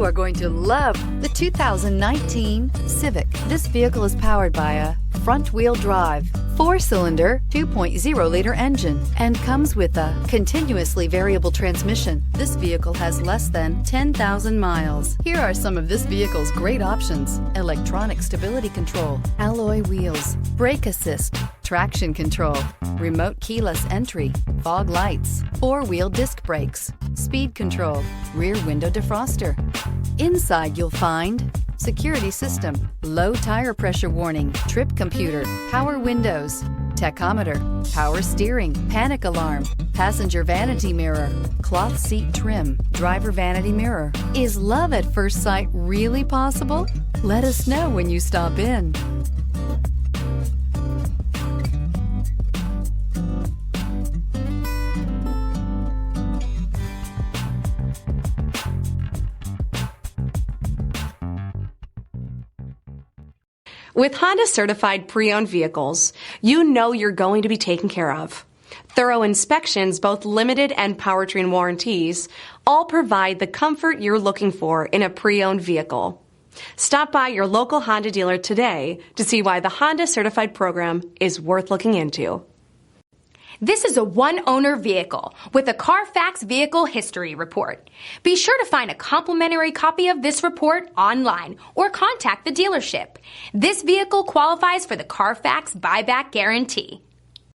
You are going to love the 2019 Civic. This vehicle is powered by a front-wheel drive, 4-cylinder, 2.0-liter engine, and comes with a continuously variable transmission. This vehicle has less than 10,000 miles. Here are some of this vehicle's great options: electronic stability control, alloy wheels, brake assist, traction control, remote keyless entry, fog lights, 4-wheel disc brakes, speed control, rear window defroster. Inside you'll find security system, low tire pressure warning, trip computer, power windows, tachometer, power steering, panic alarm, passenger vanity mirror, cloth seat trim, driver vanity mirror. Is love at first sight really possible? Let us know when you stop in. With Honda certified pre-owned vehicles, you know you're going to be taken care of. Thorough inspections, both limited and powertrain warranties, all provide the comfort you're looking for in a pre-owned vehicle. Stop by your local Honda dealer today to see why the Honda certified program is worth looking into. This is a one-owner vehicle with a CARFAX Vehicle History Report. Be sure to find a complimentary copy of this report online or contact the dealership. This vehicle qualifies for the CARFAX Buyback Guarantee.